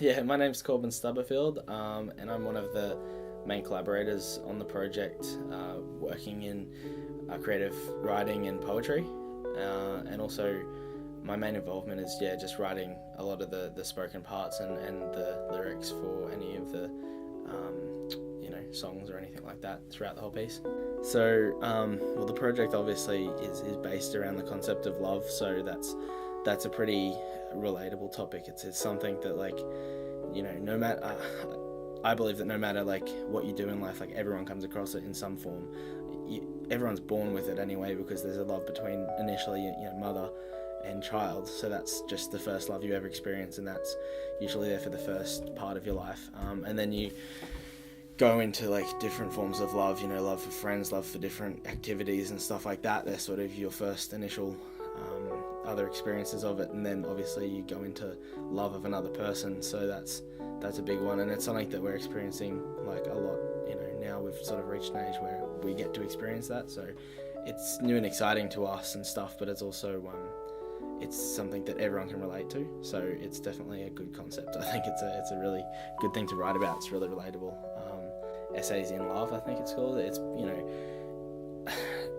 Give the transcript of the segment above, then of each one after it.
Yeah, my name's Corben Stubberfield, and I'm one of the main collaborators on the project, working in creative writing and poetry, and also my main involvement is just writing a lot of the spoken parts and the lyrics for any of the songs or anything like that throughout the whole piece. So the project obviously is based around the concept of love, so that's a pretty relatable topic. It's something that, like, no matter I believe that no matter like what you do in life, like everyone comes across it in some form. Everyone's born with it anyway, because there's a love between initially mother and child, so that's just the first love you ever experience, and that's usually there for the first part of your life, and then you go into like different forms of love, love for friends, love for different activities and stuff like that. They're sort of your first initial other experiences of it, and then obviously you go into love of another person, so that's a big one, and it's something that we're experiencing like a lot. Now we've sort of reached an age where we get to experience that, so it's new and exciting to us and stuff, but it's also it's something that everyone can relate to, so it's definitely a good concept. I think it's a really good thing to write about. It's really relatable. Essays in Love, I think it's called. It's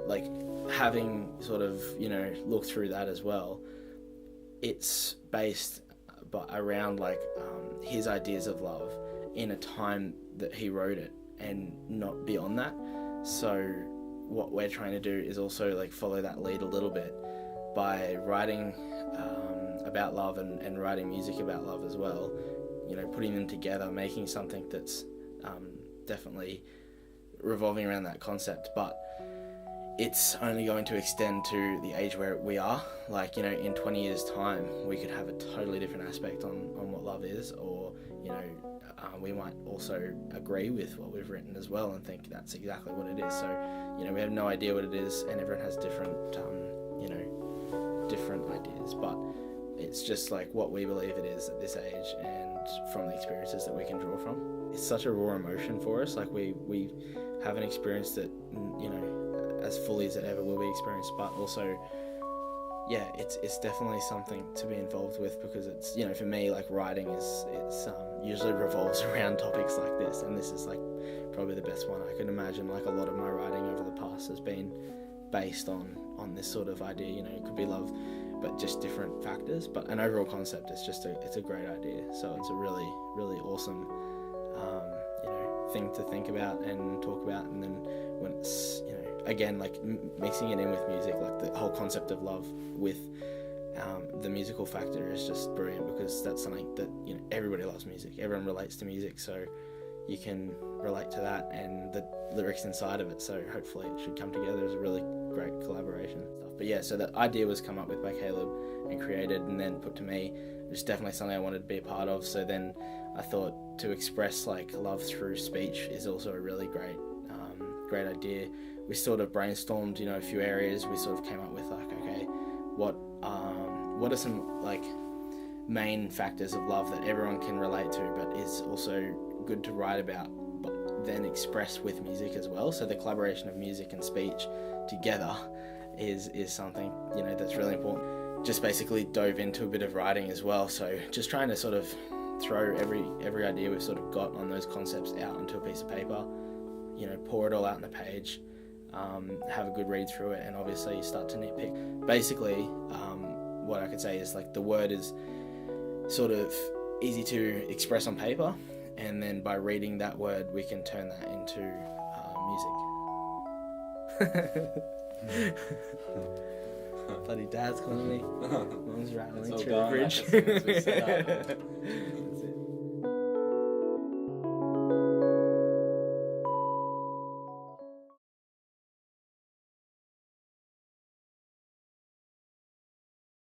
like having sort of looked through that as well, it's based around like his ideas of love in a time that he wrote it and not beyond that. So what we're trying to do is also like follow that lead a little bit by writing about love and writing music about love as well, putting them together, making something that's definitely revolving around that concept, but it's only going to extend to the age where we are. Like, in 20 years time we could have a totally different aspect on what love is, or we might also agree with what we've written as well and think that's exactly what it is. So we have no idea what it is, and everyone has different different ideas, but it's just like what we believe it is at this age and from the experiences that we can draw from. It's such a raw emotion for us. Like we haven't experienced it as fully as it ever will be experienced, but also it's definitely something to be involved with, because it's for me, like, writing it's usually revolves around topics like this, and this is like probably the best one I could imagine. Like, a lot of my writing over the past has been based on this sort of idea. It could be love, but just different factors, but an overall concept is just it's a great idea. So it's a really, really awesome thing to think about and talk about. And then when it's again, like mixing it in with music, like the whole concept of love with the musical factor is just brilliant, because that's something that everybody loves music, everyone relates to music, so you can relate to that and the lyrics inside of it, so hopefully it should come together as a really great collaboration and stuff. But so the idea was come up with by Caleb and created and then put to me. It's definitely something I wanted to be a part of, so then I thought to express like love through speech is also a really great idea. We sort of brainstormed a few areas. We sort of came up with like, okay, what are some like main factors of love that everyone can relate to, but is also good to write about, but then express with music as well. So the collaboration of music and speech together is something that's really important. Just basically dove into a bit of writing as well, so just trying to sort of throw every idea we've sort of got on those concepts out onto a piece of paper, pour it all out on the page, have a good read through it, and obviously you start to nitpick. Basically, what I could say is like the word is sort of easy to express on paper, and then by reading that word we can turn that into music. Bloody dad's calling me. Mom's rattling through the bridge.